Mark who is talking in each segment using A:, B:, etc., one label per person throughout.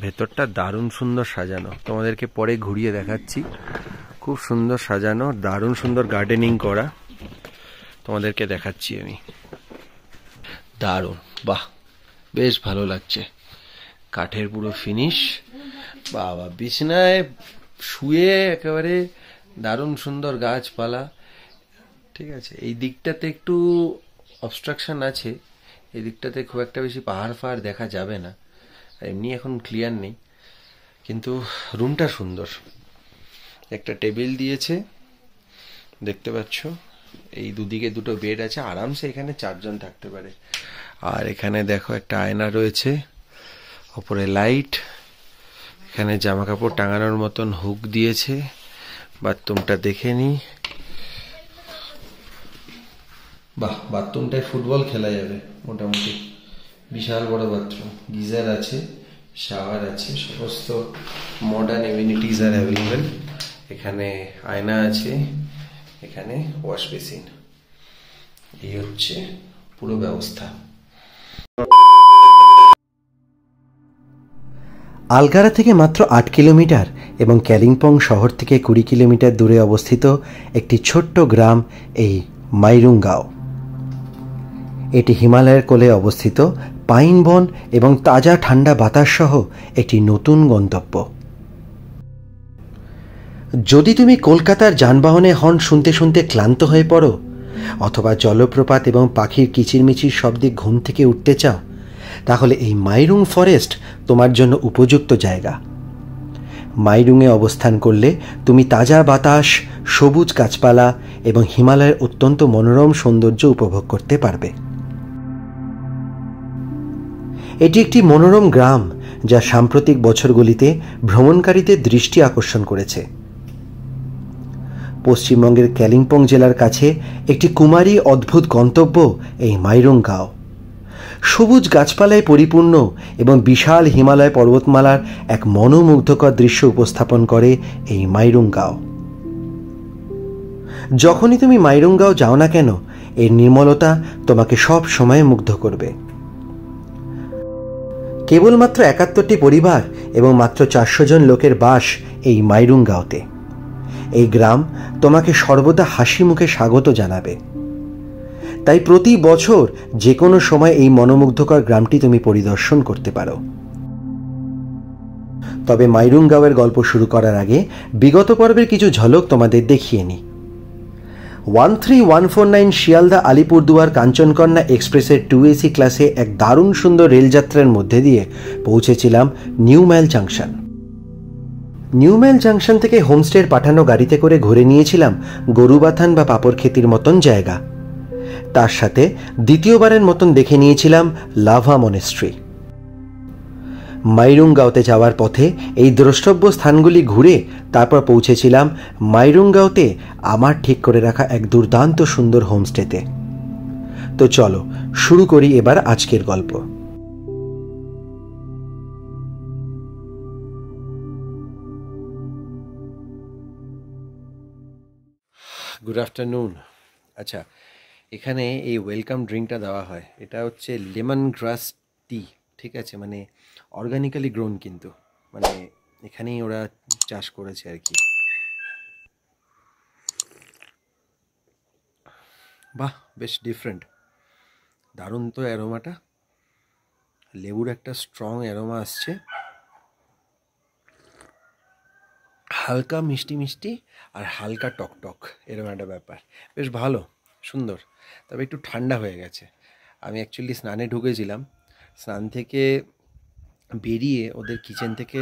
A: ভেতরটা দারুণ সুন্দর সাজানো, তোমাদেরকে পরে ঘুরিয়ে দেখাচ্ছি। খুব সুন্দর সাজানো, দারুণ সুন্দর গার্ডেনিং করা, তোমাদেরকে দেখাচ্ছি আমি। দারুণ, বাহ, বেশ ভালো লাগছে। কাঠের পুরো ফিনিশ, বাবা, বিছানায় শুয়ে একেবারে দারুণ সুন্দর গাছপালা। ঠিক আছে, এই দিকটাতে একটু অবস্ট্রাকশন আছে, এই দিকটাতে খুব একটা বেশি পাহাড় ফাহাড় দেখা যাবে না, এমনি এখন ক্লিয়ার নেই, কিন্তু রুমটা সুন্দর। একটা টেবিল দিয়েছে দেখতে পাচ্ছ, এই দুদিকে দুটো বেড আছে, আরামসে এখানে 4 জন থাকতে পারে। আর এখানে দেখো একটা আয়না রয়েছে, ওপরে লাইট, এখানে জামা কাপড় টাঙানোর মতন হুক দিয়েছে। বাথরুমটা দেখে নি, বাহ, বাথরুমটায় ফুটবল খেলা যাবে মোটামুটি, বিশাল বড় বাথরুম, গিজার আছে, শাওয়ার আছে, সমস্ত মডার্ন এমিনিটিজ আর অ্যাভেলেবেল। এখানে আয়না আছে, এখানে ওয়াশ বেসিন, এই হচ্ছে পুরো ব্যবস্থা।
B: আলগারা থেকে মাত্র 8 কিলোমিটার এবং কালিম্পং শহর থেকে 20 কিলোমিটার দূরে অবস্থিত একটি ছোট্ট গ্রাম এই মাইরুঙ্গাও। এটি হিমালয়ের কোলে অবস্থিত, পাইন বন এবং তাজা ঠান্ডা বাতাস সহ একটি নতুন গন্তব্য। যদি তুমি কলকাতার যানবাহনে হর্ন শুনতে শুনতে ক্লান্ত হয়ে পড়ো, অথবা জলপ্রপাত এবং পাখির কিচিরমিচির শব্দে ঘুম থেকে উঠতে চাও, তাহলে এই মাইরুং ফরেস্ট তোমার জন্য উপযুক্ত জায়গা। মাইরুংয়ে অবস্থান করলে তুমি তাজা বাতাস, সবুজ গাছপালা এবং হিমালয়ের অত্যন্ত মনোরম সৌন্দর্য উপভোগ করতে পারবে। এটি একটি মনোরম গ্রাম যা সাম্প্রতিক বছরগুলিতে ভ্রমণকারীদের দৃষ্টি আকর্ষণ করেছে। পশ্চিমবঙ্গের কালিম্পং জেলার কাছে একটি কুমারী অদ্ভুত গন্তব্য এই মাইরুঙ্গাও। সবুজ গাছপালায় পরিপূর্ণ এবং বিশাল হিমালয় পর্বতমালার এক মনোমুগ্ধকর দৃশ্য উপস্থাপন করে এই মাইরুঙ্গাও। যখনই তুমি মাইরুঙ্গাও যাও না কেন, এর নির্মলতা তোমাকে সব সময় মুগ্ধ করবে। কেবলমাত্র 71টি পরিবার এবং মাত্র 400 জন লোকের বাস এই মাইরুঙ্গাওতে। এই গ্রাম তোমাকে সর্বদা হাসি মুখে স্বাগত জানাবে। তাই প্রতি বছর যে কোনো সময় এই মনোমুগ্ধকর গ্রামটি তুমি পরিদর্শন করতে পারো। তবে মাইরুঙ্গাওয়ের গল্প শুরু করার আগে বিগত পর্বের কিছু ঝলক তোমাদের দেখিয়ে নিই। 13149 শিয়ালদা আলিপুরদুয়ার কাঞ্চনকন্যা এক্সপ্রেসের 2AC ক্লাসে এক দারুণ সুন্দর রেলযাত্রার মধ্যে দিয়ে পৌঁছেছিলাম নিউম্যাল জাংশন। নিউম্যাল জাংশন থেকে হোমস্টের পাঠানো গাড়িতে করে ঘুরে নিয়েছিলাম গরুবাথান বা পাপড়খেতির মতন জায়গা। তার সাথে দ্বিতীয়বারের মতন দেখে নিয়েছিলাম লাভা মনেস্ট্রি। মাইরুঙ্গাওতে যাওয়ার পথে এই দ্রষ্টব্য স্থানগুলি ঘুরে তারপর পৌঁছেছিলাম মাইরুঙ্গাওতে আমার ঠিক করে রাখা এক দুর্দান্ত সুন্দর হোমস্টেতে। তো চলো শুরু করি এবার আজকের গল্প।
A: Good afternoon. আচ্ছা, এখানে এই ওয়েলকাম ড্রিঙ্কটা দেওয়া হয়, এটা হচ্ছে লেমন গ্রাস টি। ঠিক আছে, মানে অর্গানিক্যালি গ্রোন, কিন্তু মানে এখানেই ওরা চাষ করেছে আর কি। বাহ, বেশ ডিফারেন্ট, দারুণ তো অ্যারোমাটা, লেবুর একটা স্ট্রং অ্যারোমা আসছে, হালকা মিষ্টি মিষ্টি আর হালকা টকটক, এরকম একটা ব্যাপার, বেশ ভালো, সুন্দর। তবে একটু ঠান্ডা হয়ে গেছে। আমি অ্যাকচুয়ালি স্নানে ঢুকেছিলাম, স্নান থেকে বেরিয়ে ওদের কিচেন থেকে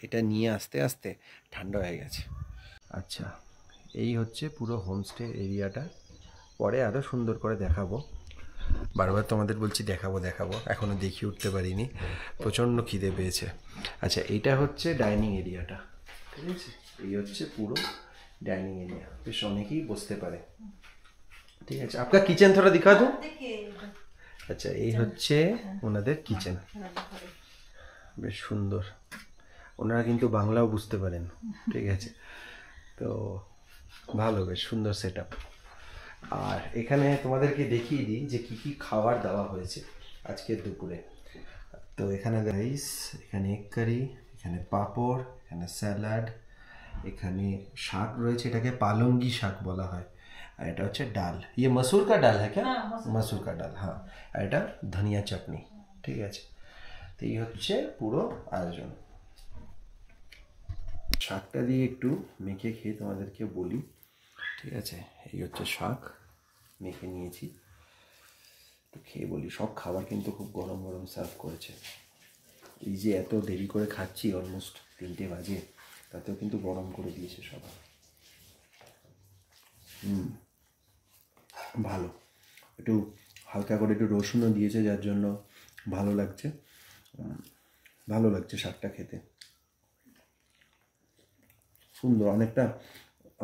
A: এটা নিয়ে আসতে আসতে ঠান্ডা হয়ে গেছে। আচ্ছা, এই হচ্ছে পুরো হোমস্টে এরিয়াটা, পরে আরও সুন্দর করে দেখাবো। বারবার তোমাদের বলছি দেখাবো দেখাবো, এখনও দেখিয়ে উঠতে পারিনি, প্রচণ্ড খিদে পেয়েছে। আচ্ছা, এইটা হচ্ছে ডাইনিং এরিয়াটা, ঠিক আছে, এই হচ্ছে পুরো ডাইনিং এরিয়া, বেশ অনেকেই বসতে পারে। ঠিক আছে, আপনার কিচেন থোড়া দিখা দো। আচ্ছা, এই হচ্ছে ওনাদের কিচেন, বেশ সুন্দর। ওনারা কিন্তু বাংলাও বুঝতে পারেন, ঠিক আছে, তো ভালো, বেশ সুন্দর সেট আপ। আর এখানে তোমাদেরকে দেখিয়ে দিই যে কী কী খাবার দেওয়া হয়েছে আজকের দুপুরে। তো এখানে রাইস, এখানে এগ কারি, এখানে পাঁপড়, এখানে স্যালাড, এখানে শাক রয়েছে, এটাকে পালঙ্গি শাক বলা হয়, আর এটা হচ্ছে ডাল, ইয়ে মসুর কা ডাল হ্যাঁ ক্যা, মসুর কা ডাল হ্যাঁ, আর এটা ধনিয়া চাটনি। ঠিক আছে, তো এই হচ্ছে পুরো আয়োজন। শাকটা দিয়ে একটু মেখে খেয়ে তোমাদেরকে বলি। ঠিক আছে, এই হচ্ছে শাক, মেখে নিয়েছি, একটু খেয়ে বলি। সব খাবার কিন্তু খুব গরম গরম সার্ভ করেছে। এই যে এত দেরি করে খাচ্ছি, অলমোস্ট 3টে বাজে, তাতেও কিন্তু গরম করে দিয়েছে সবাই। ভালো, একটু হালকা করে একটু রসুনও দিয়েছে, যার জন্য ভালো লাগছে। ভালো লাগছে শাকটা খেতে, সুন্দর, অনেকটা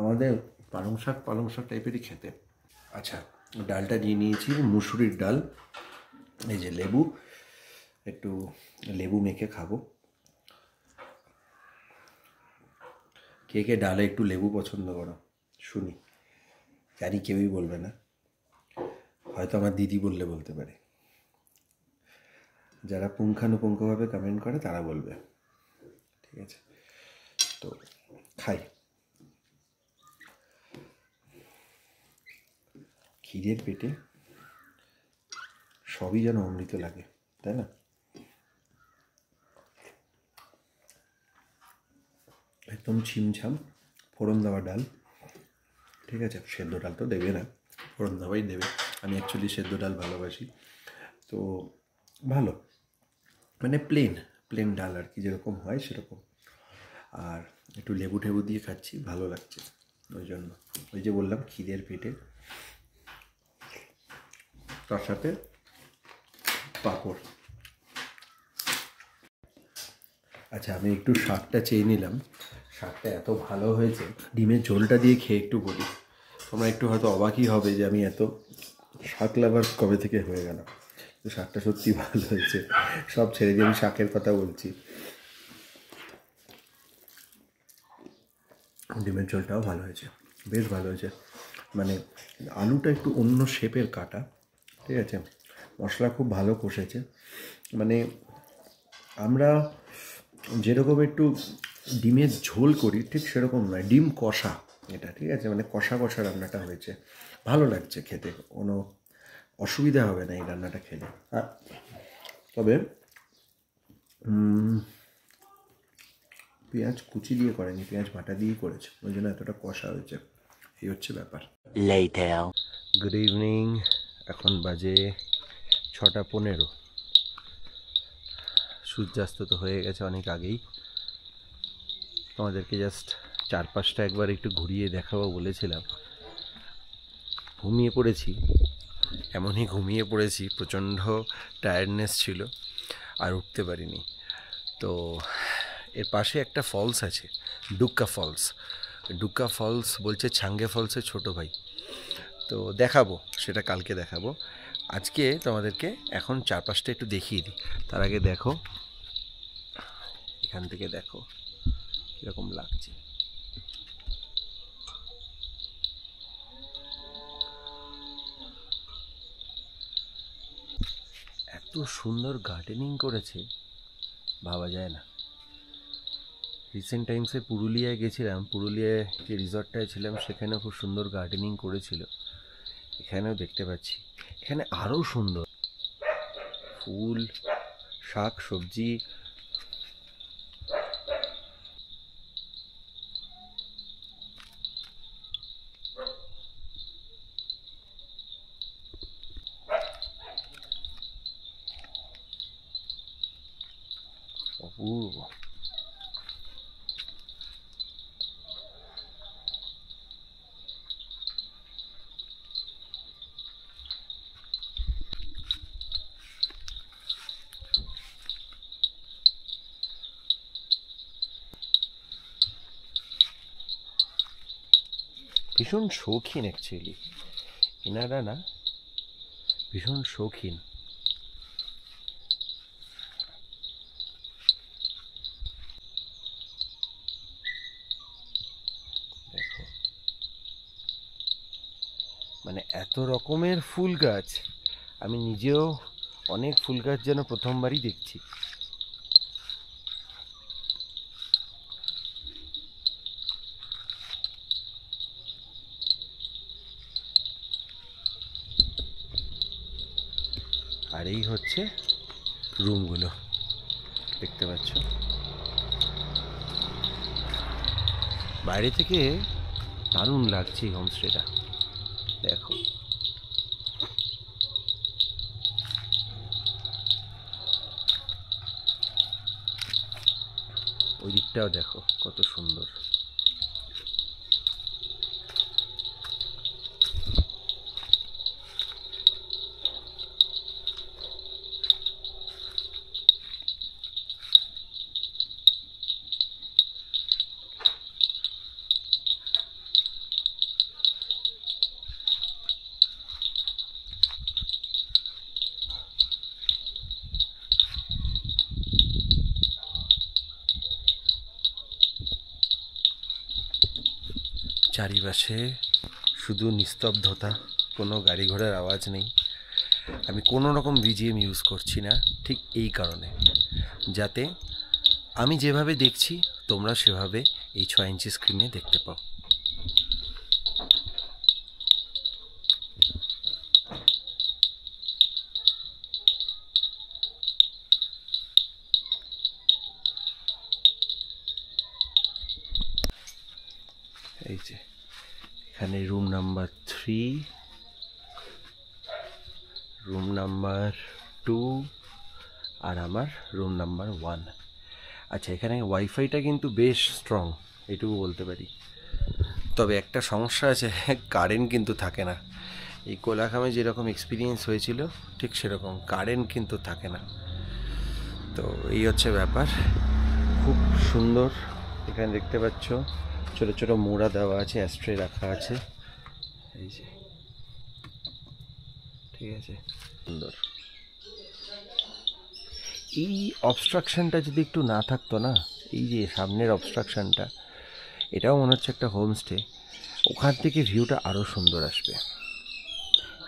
A: আমাদের পালং শাক টাইপেরই খেতে। আচ্ছা, ডালটা নিয়ে নিয়েছি মুসুরির ডাল, এই যে লেবু, একটু লেবু মেখে খাবো। কে কে ডালে একটু লেবু পছন্দ করো শুনি, জানি কেউই বলবে না, হয়তো আমার দিদি বললে বলতে পারে, যারা পুঙ্খানুপুঙ্খভাবে কমেন্ট করে তারা বলবে। ঠিক আছে, তো খাই। খিদের পেটে সবই যেন অমৃত লাগে, তাই না? একদম ছিমছাম ফোড়ন দেওয়া ডাল। ঠিক আছে, সেদ্ধ ডাল তো দেবে না, ফোড়ন দেওয়াই দেবে। আমি অ্যাকচুয়ালি সেদ্ধ ডাল ভালোবাসি, তো ভালো, মানে প্লেন প্লেন ডাল আর কি, যেরকম হয় সেরকম। আর একটু লেবু টেবু দিয়ে খাচ্ছি, ভালো লাগছে ওই জন্য। ওই যে বললাম খিদের পেটে, তার সাথে পাঁপড়। আচ্ছা, আমি একটু শাকটা চেয়ে নিলাম, শাকটা এত ভালো হয়েছে। ডিমের ঝোলটা দিয়ে খেয়ে একটু বলি, তোমরা একটু হয়তো অবাকই হবে যে আমি এত শাক লাভার কবে থেকে হয়ে গেলাম। তো শাকটা সত্যি ভালো হয়েছে, সব ছেড়ে দিয়ে আমি শাকের কথা বলছি। ডিমের ঝোলটাও ভালো হয়েছে, বেশ ভালো হয়েছে। মানে আলুটা একটু অন্য শেপের কাটা, ঠিক আছে, মশলা খুব ভালো কষেছে। মানে আমরা যেরকম একটু ডিমের ঝোল করি ঠিক সেরকম নয়, ডিম কষা এটা। ঠিক আছে, মানে কষা কষা রান্নাটা হয়েছে, ভালো লাগছে খেতে, কোনো অসুবিধা হবে না এই রান্নাটা খেলে। আর তবে পেঁয়াজ কুচি দিয়ে করেনি, পেঁয়াজ বাটা দিয়েই করেছে, ওই জন্য এতটা কষা হয়েছে। এই হচ্ছে ব্যাপার। গুড ইভিনিং, এখন বাজে 6টা 15। সূর্যাস্ত তো হয়ে গেছে অনেক আগেই। তোমাদেরকে জাস্ট চারপাশটা একবার একটু ঘুরিয়ে দেখাবো বলেছিলাম। ঘুমিয়ে পড়েছি, এমনই ঘুমিয়ে পড়েছি, প্রচণ্ড টায়ার্ডনেস ছিল, আর উঠতে পারিনি। তো এর পাশে একটা ফলস আছে, ডুক্কা ফলস। ডুক্কা ফলস বলছে ছাঙ্গে ফলসের ছোটো ভাই। তো দেখাবো, সেটা কালকে দেখাবো। আজকে তোমাদেরকে এখন চারপাশটা একটু দেখিয়ে দিই। তার আগে দেখো, এখান থেকে দেখো কীরকম লাগছে। এত সুন্দর গার্ডেনিং করেছে, ভাবা যায় না। রিসেন্ট টাইমসে পুরুলিয়ায় গেছিলাম, পুরুলিয়ায় যে রিসর্টটায় ছিলাম সেখানেও খুব সুন্দর গার্ডেনিং করেছিল। এখানেও দেখতে পাচ্ছি, এখানে আরও সুন্দর ফুল, শাক সবজি। অপূর্ব। ভীষণ শৌখিন অ্যাকচুয়ালি এনারা, না ভীষণ শৌখিন। দেখো, মানে এত রকমের ফুল গাছ আমি নিজেও অনেক ফুল গাছ যেন প্রথমবারই দেখছি। আর এই হচ্ছে রুমগুলো, দেখতে পাচ্ছ। বাইরে থেকে দারুণ লাগছে এই হোমস্টেটা, দেখো। ওই দিকটাও দেখো কত সুন্দর। চারিপাশে শুধু নিস্তব্ধতা, কোনো গাড়ি ঘোড়ার আওয়াজ নেই। আমি কোনো রকম বিজিএম ইউজ করছি না, ঠিক এই কারণে, যাতে আমি যেভাবে দেখছি তোমরা সেভাবে এই 6 ইঞ্চি স্ক্রিনে দেখতে পাও। এই যে এখানে রুম নাম্বার 3, রুম নাম্বার 2 আর আমার রুম নাম্বার 1। আচ্ছা, এখানে ওয়াইফাইটা কিন্তু বেশ স্ট্রং, এটুকু বলতে পারি। তবে একটা সমস্যা আছে, কারেন্ট কিন্তু থাকে না। এই কোলাখামে যেরকম এক্সপিরিয়েন্স হয়েছিল ঠিক সেরকম কারেন্ট কিন্তু থাকে না। তো এই হচ্ছে ব্যাপার। খুব সুন্দর, এখানে দেখতে পাচ্ছ ছোটো ছোটো মোড়া দেওয়া আছে, অ্যাস্ট্রে রাখা আছে, এই যে, ঠিক আছে, সুন্দর। এই অবস্ট্রাকশনটা যদি একটু না থাকতো না, এই যে সামনের অবস্ট্রাকশনটা, এটাও মনে হচ্ছে একটা হোমস্টে, ওখান থেকে ভিউটা আরও সুন্দর আসবে।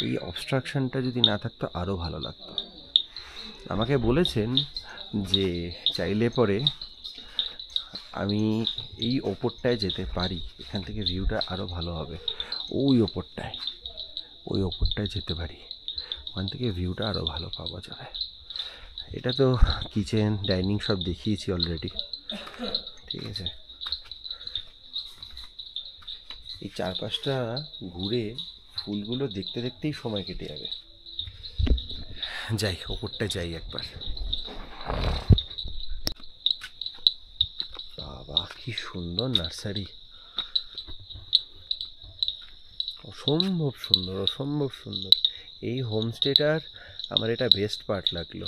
A: এই অবস্ট্রাকশনটা যদি না থাকতো আরও ভালো লাগতো। আমাকে বলেছেন যে চাইলে পরে আমি এই ওপরটায় যেতে পারি, এখান থেকে ভিউটা আরও ভালো হবে। ওই ওপরটায় যেতে পারি, ওখান থেকে ভিউটা আরও ভালো পাওয়া যাবে। এটা তো কিচেন ডাইনিং সব দেখিয়েছি অলরেডি, ঠিক আছে। এই চারপাশটা ঘুরে ফুলগুলো দেখতে দেখতেই সময় কেটে যাবে। যাই, ওপরটায় যাই একবার। বাবা, কি সুন্দর নার্সারি, অসম্ভব সুন্দর, অসম্ভব সুন্দর। এই হোমস্টেটার আমার এটা বেস্ট পার্ট লাগলো।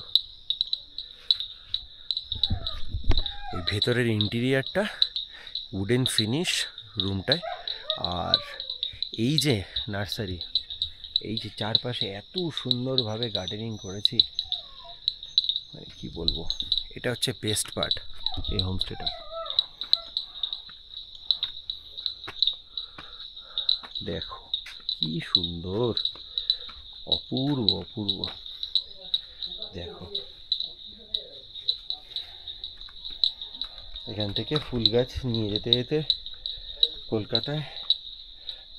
A: ওই ভেতরের ইন্টেরিয়ারটা, উডেন ফিনিশ রুমটায়, আর এই যে নার্সারি, এই যে চারপাশে এত সুন্দরভাবে গার্ডেনিং করেছি, মানে কি বলবো, এটা হচ্ছে বেস্ট পার্ট এই হোমস্টেটা। দেখো কি সুন্দর, অপূর্ব অপূর্ব। দেখো এখান থেকে ফুল গাছ নিয়ে যেতে যেতে কলকাতায়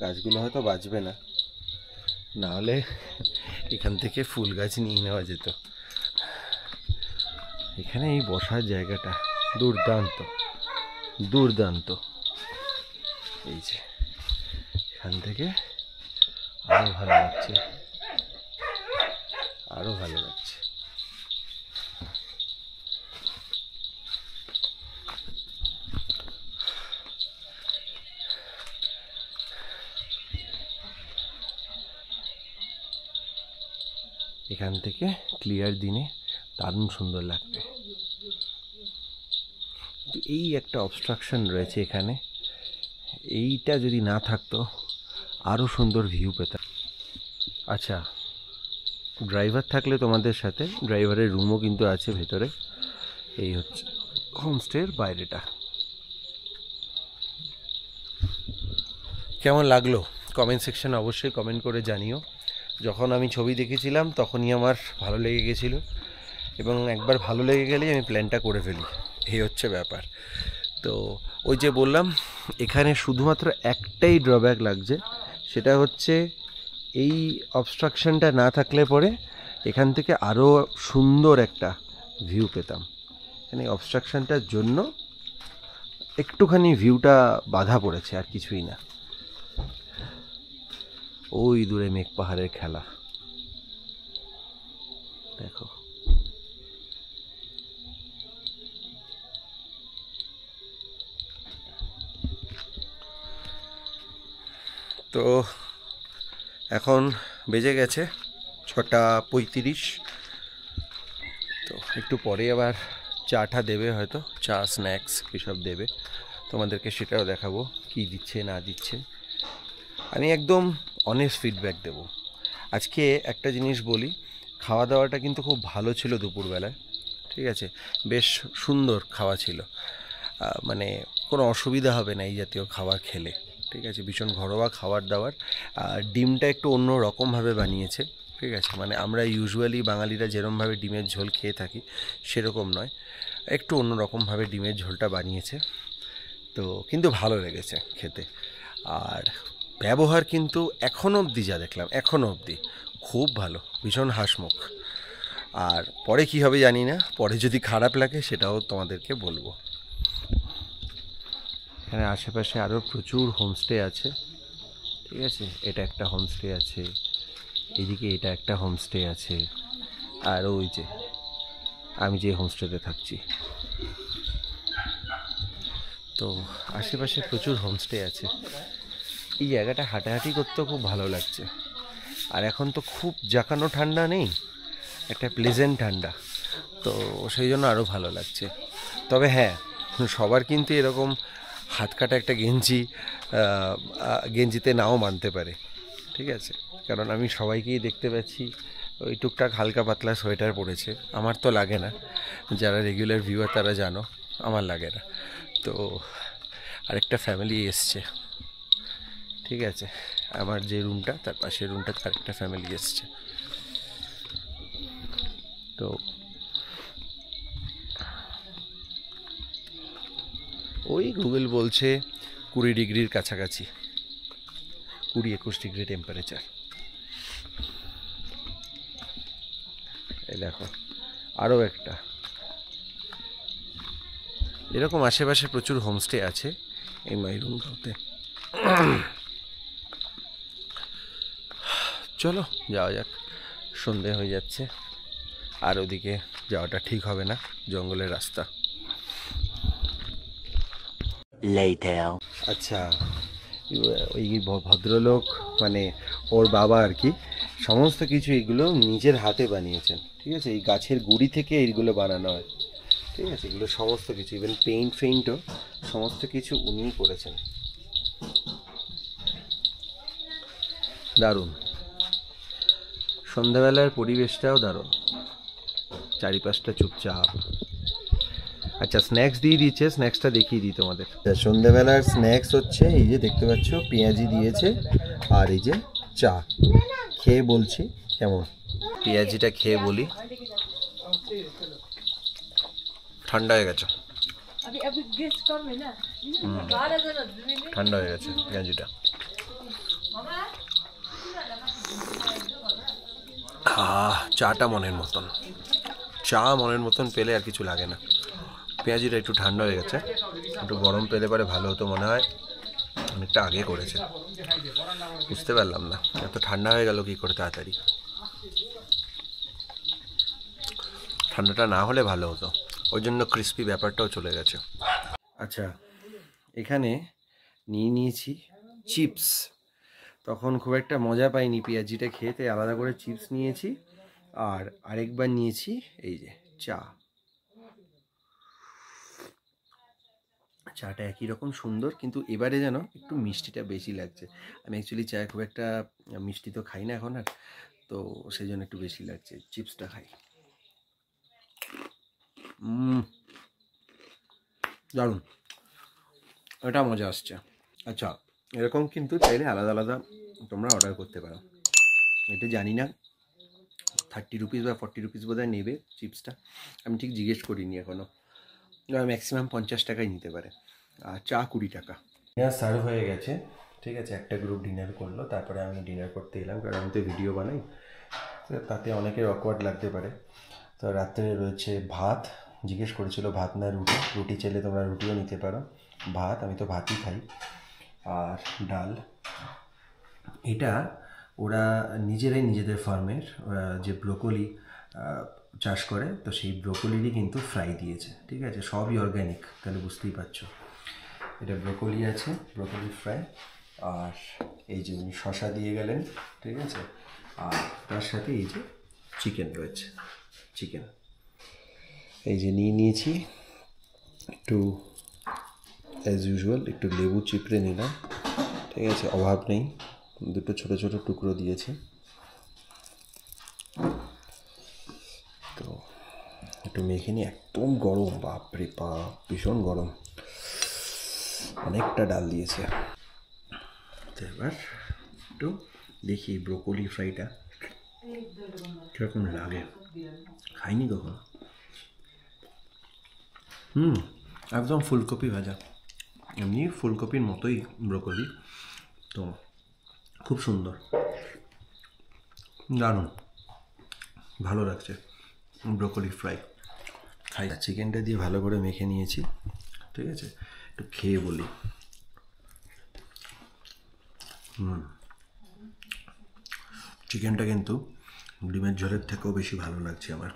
A: গাছগুলো হয়তো বাঁচবে না, নাহলে এখান থেকে ফুল গাছ নিয়ে নেওয়া যেত। এখানে এই বসার জায়গাটা দুর্দান্ত, দুর্দান্ত। এই যে এখান থেকে আরো ভালো লাগছে, আরো ভালো লাগছে। এখান থেকে ক্লিয়ার দিনে দারুণ সুন্দর লাগবে। এই একটা অবস্ট্রাকশন রয়েছে এখানে, এইটা যদি না থাকতো আরও সুন্দর ভিউ পেতাম। আচ্ছা, ড্রাইভার থাকলে তোমাদের সাথে, ড্রাইভারের রুমও কিন্তু আছে ভেতরে। এই হচ্ছে হোমস্টের বাইরেটা। কেমন লাগলো কমেন্ট সেকশনে অবশ্যই কমেন্ট করে জানিও। যখন আমি ছবি দেখেছিলাম তখনই আমার ভালো লেগে গেছিলো, এবং একবার ভালো লেগে গেলেই আমি প্ল্যানটা করে ফেলি, এই হচ্ছে ব্যাপার। তো ওই যে বললাম, এখানে শুধুমাত্র একটাই ড্রব্যাক লাগছে, সেটা হচ্ছে এই অবস্ট্রাকশনটা না থাকলে পরে এখান থেকে আরও সুন্দর একটা ভিউ পেতাম। এখানে অবস্ট্রাকশনটার জন্য একটুখানি ভিউটা বাধা পড়েছে, আর কিছুই না। ওই দূরে মেঘ পাহাড়ের খেলা দেখো। তো এখন বেজে গেছে 6:35। তো একটু পরে আবার চাটা দেবে, হয়তো চা স্ন্যাক্স এসব দেবে, তোমাদেরকে সেটাও দেখাবো কি দিচ্ছে না দিচ্ছে। আমি একদম অনেস্ট ফিডব্যাক দেব। আজকে একটা জিনিস বলি, খাওয়া দাওয়াটা কিন্তু খুব ভালো ছিল দুপুরবেলায়, ঠিক আছে, বেশ সুন্দর খাওয়া ছিল। মানে কোনো অসুবিধা হবে না এই জাতীয় খাবার খেলে, ঠিক আছে, ভীষণ ঘরোয়া খাবার দাবার। আর ডিমটা একটু অন্য রকমভাবে বানিয়েছে, ঠিক আছে, মানে আমরা ইউজুয়ালি বাঙালিরা যেরকমভাবে ডিমের ঝোল খেয়ে থাকি সেরকম নয়, একটু অন্য রকমভাবে ডিমের ঝোলটা বানিয়েছে। তো কিন্তু ভালো লেগেছে খেতে। আর ব্যবহার কিন্তু এখনও অবধি যা দেখলাম, এখনও অবধি খুব ভালো, ভীষণ হাসিমুখ। আর পরে কি হবে জানি না, পরে যদি খারাপ লাগে সেটাও তোমাদেরকে বলবো। এখানে আশেপাশে আরও প্রচুর হোমস্টে আছে, ঠিক আছে, এটা একটা হোমস্টে আছে, এদিকে এটা একটা হোমস্টে আছে, আর ওই যে আমি যে হোমস্টেতে থাকছি। তো আশেপাশে প্রচুর হোমস্টে আছে। এই জায়গাটা হাঁটাহাঁটি করতেও খুব ভালো লাগছে। আর এখন তো খুব জাঁকানো ঠান্ডা নেই, একটা প্লেজেন্ট ঠান্ডা, তো সেই জন্য আরও ভালো লাগছে। তবে হ্যাঁ, সবার কিন্তু এরকম হাত কাটা একটা গেঞ্জিতে নাও মানতে পারে, ঠিক আছে, কারণ আমি সবাইকেই দেখতে পাচ্ছি ওই টুকটাক হালকা পাতলা সোয়েটার পরেছে। আমার তো লাগে না, যারা রেগুলার ভিউয়ার তারা জানো আমার লাগে না। তো আরেকটা ফ্যামিলি এসছে, ঠিক আছে, আমার যে রুমটা তার পাশের রুমটা আরেকটা ফ্যামিলি এসছে। তো ওই গুগল বলছে 20 ডিগ্রির কাছাকাছি, 20-21 ডিগ্রি টেম্পারেচার। এই দেখো আরও একটা, এরকম আশেপাশে প্রচুর হোমস্টে আছে এই মাইরুংগাঁওতে। চলো যাওয়া যাক, সন্ধে হয়ে যাচ্ছে, আর ওদিকে যাওয়াটা ঠিক হবে না, জঙ্গলের রাস্তা। আচ্ছা, ওই ভদ্রলোক মানে ওর বাবা আর কি, সমস্ত কিছু এগুলো নিজের হাতে বানিয়েছেন, ঠিক আছে, এই গাছের গুঁড়ি থেকে এইগুলো বানানো হয়, ঠিক আছে, এগুলো সমস্ত কিছু, ইভেন পেইন্টও সমস্ত কিছু উনিই করেছেন। দারুণ, সন্ধ্যাবেলার পরিবেশটাও দারুণ, চারিপাশটা চুপচাপ। আচ্ছা, স্ন্যাক্স দিয়ে দিচ্ছে, স্ন্যাক্সটা দেখিয়ে দিই তোমাদের। সন্ধ্যাবেলার স্ন্যাক্স হচ্ছে এই যে দেখতে পাচ্ছ, পেঁয়াজি দিয়েছে, আর এই যে চা। খেয়ে বলছি কেমন, পেঁয়াজিটা খেয়ে বলি। ঠান্ডা হয়ে গেছে, ঠান্ডা হয়ে গেছে পেঁয়াজিটা। চাটা মনের মতন, চা মনের মতন পেলে আর কিছু লাগে না। পেঁয়াজিটা একটু ঠান্ডা হয়ে গেছে, একটু গরম পেলে পরে ভালো হতো মনে হয়, অনেকটা আগে করেছে, বুঝতে পারলাম না এত ঠান্ডা হয়ে গেল কি করে তাড়াতাড়ি। ঠান্ডাটা না হলে ভালো হতো, ওই জন্য ক্রিস্পি ব্যাপারটাও চলে গেছে। আচ্ছা, এখানে নিয়ে নিয়েছি চিপস, তখন খুব একটা মজা পাইনি পেঁয়াজিটা খেতে, আলাদা করে চিপস নিয়েছি, আর আরেকবার নিয়েছি এই যে চা। চাটা একই রকম সুন্দর, কিন্তু এবারে যেন একটু মিষ্টিটা বেশি লাগছে। আমি অ্যাকচুয়ালি চা খুব একটা মিষ্টি তো খাই না এখন আর, তো সেই জন্য একটু বেশি লাগছে। চিপসটা খাই, দারুণ, এটা মজা আসছে। আচ্ছা, এরকম কিন্তু চাইলে আলাদা আলাদা তোমরা অর্ডার করতে পারো। এটা জানি না 30 রুপিস বা 40 রুপিস বোধহয় নেবে চিপসটা, আমি ঠিক জিজ্ঞেস করিনি এখনও। ম্যাক্সিমাম 50 টাকাই নিতে পারে, আর চা 20 টাকা। ডিনার সার্ভ হয়ে গেছে, ঠিক আছে, একটা গ্রুপ ডিনার করলো, তারপরে আমি ডিনার করতে এলাম, কারণ আমি তো ভিডিও বানাই, তো তাতে অনেকের অকওয়ার্ড লাগতে পারে। তো রাত্রে রয়েছে ভাত, জিজ্ঞেস করেছিল ভাত না রুটি, রুটি চাইলে তোমরা রুটিও নিতে পারো, ভাত, আমি তো ভাতই খাই, আর ডাল। এটা ওরা নিজেরাই নিজেদের ফার্মের যে ব্রোকলি চাষ করে, তো সেই ব্রোকলিরই কিন্তু ফ্রাই দিয়েছে, ঠিক আছে, সবই অর্গ্যানিক, তাহলে বুঝতেই পারছো। এটা ব্রোকলি আছে, ব্রোকলি ফ্রাই, আর এই যে উনি শশা দিয়ে গেলেন, ঠিক আছে, আর তার সাথে এই যে চিকেন রয়েছে, চিকেন এই যে নিয়েছি, একটু অ্যাজ ইউজুয়াল একটু লেবু চিপড়ে নিলাম, ঠিক আছে, অভাব নেই, দুটো ছোটো ছোটো টুকরো দিয়েছি। তো একটু মেখে নিয়ে, একদম গরম, বাপরে বাপ, ভীষণ গরম, অনেকটা ডাল দিয়েছে। তো এবার একটু দেখি ব্রোকলি ফ্রাইটা কীরকম লাগে, খাইনি কখনো। একদম ফুলকপি ভাজা, এমনি ফুলকপির মতোই ব্রোকলি, তো খুব সুন্দর, দারুণ ভালো লাগছে ব্রোকলি ফ্রাই। খাই, চিকেনটা দিয়ে ভালো করে মেখে নিয়েছি, ঠিক আছে, একটু খেয়ে বলি। চিকেনটা কিন্তু ডিমের ঝোলের থেকেও বেশি ভালো লাগছে আমার,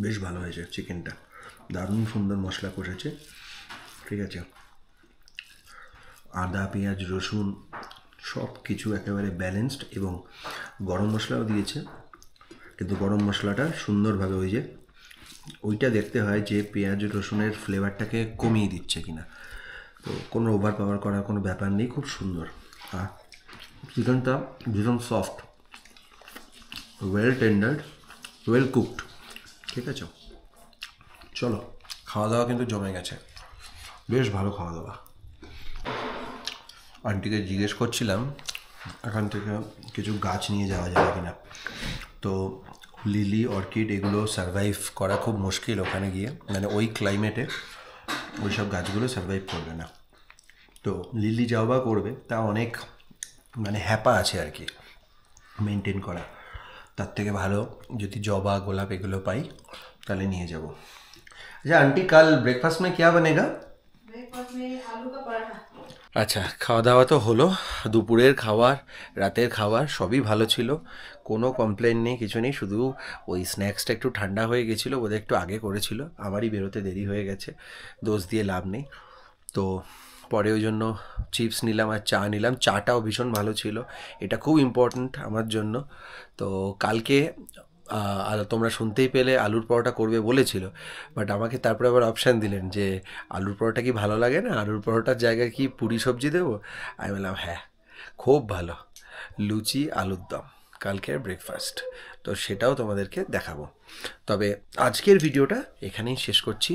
A: বেশ ভালো হয়েছে চিকেনটা, দারুণ সুন্দর মশলা কষেছে, ঠিক আছে, আদা পেঁয়াজ রসুন সব কিছু একেবারে ব্যালেন্সড, এবং গরম মশলাও দিয়েছে, কিন্তু গরম মশলাটা সুন্দরভাবে ওই যে ওইটা দেখতে হয় যে পেঁয়াজ রসুনের ফ্লেভারটাকে কমিয়ে দিচ্ছে কিনা, তো কোনো ওভার পাওয়ার করার কোনো ব্যাপার নেই, খুব সুন্দর। আর চিকেনটা ভীষণ সফট, ওয়েল টেন্ডার্ড, ওয়েল কুকড, ঠিক আছে। চলো, খাওয়া দাওয়া কিন্তু জমে গেছে, বেশ ভালো খাওয়া দাওয়া। আন্টিকে জিজ্ঞেস করছিলাম এখান থেকে কিছু গাছ নিয়ে যাওয়া যাবে কিনা, তো লিলি অর্কিড এগুলো সারভাইভ করা খুব মুশকিল ওখানে গিয়ে, মানে ওই ক্লাইমেটে ওই সব গাছগুলো সারভাইভ করবে না। তো লিলি যাও বা করবে, তা অনেক মানে হ্যাপা আছে আর কি মেনটেন করা, তার থেকে ভালো যদি জবা গোলাপ এগুলো পাই তাহলে নিয়ে যাব। আচ্ছা আন্টি, কাল ব্রেকফাস্ট में क्या बनेगा?
C: ब्रेकफास्ट में आलू का पराठा।
A: আচ্ছা, খাওয়া দাওয়া তো হলো, দুপুরের খাবার রাতের খাবার সবই ভালো ছিল, কোনো কমপ্লেন নেই, কিছু নেই, শুধু ওই স্ন্যাক্সটা একটু ঠান্ডা হয়ে গেছিলো, বোধহয় একটু আগে করেছিল, আমারই বেরোতে দেরি হয়ে গেছে, দোষ দিয়ে লাভ নেই। তো পরে ওই জন্য চিপস নিলাম আর চা নিলাম, চাটাও ভীষণ ভালো ছিল, এটা খুব ইম্পর্ট্যান্ট আমার জন্য। তো কালকে আর তোমরা শুনতেই পেলে আলুর পরোটা করবে বলেছিল, বাট আমাকে তারপরে আবার অপশান দিলেন যে আলুর পরোটা কি ভালো লাগে না, আলুর পরোটার জায়গায় কি পুরি সবজি দেবো? আমি বললাম হ্যাঁ, খুব ভালো, লুচি আলুর দম কালকের ব্রেকফাস্ট, তো সেটাও তোমাদেরকে দেখাবো। তবে আজকের ভিডিওটা এখানেই শেষ করছি,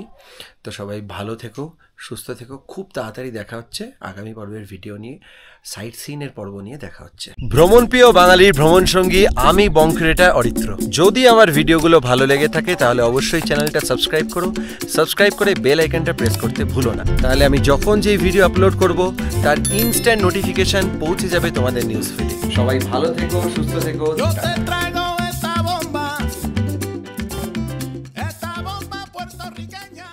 A: তো সবাই ভালো থেকো, সুস্থ থেকো, খুব তাড়াতাড়ি দেখা হচ্ছে আগামী পর্বের ভিডিও নিয়ে, সাইট সিনের পর্ব নিয়ে দেখা হচ্ছে। ভ্রমণ প্রিয় বাঙালির ভ্রমণ সঙ্গী আমি বংক্রেটা অরিত্র। যদি আমার ভিডিওগুলো ভালো লেগে থাকে তাহলে অবশ্যই চ্যানেলটা সাবস্ক্রাইব করো, সাবস্ক্রাইব করে বেল আইকনটা প্রেস করতে ভুলো না, তাহলে আমি যখন যেই ভিডিও আপলোড করব তার ইনস্ট্যান্ট নোটিফিকেশন পৌঁছে যাবে তোমাদের নিউজ ফিডে। সবাই ভালো থেকো, সুস্থ থেকো।
D: Esa bomba puertorriqueña.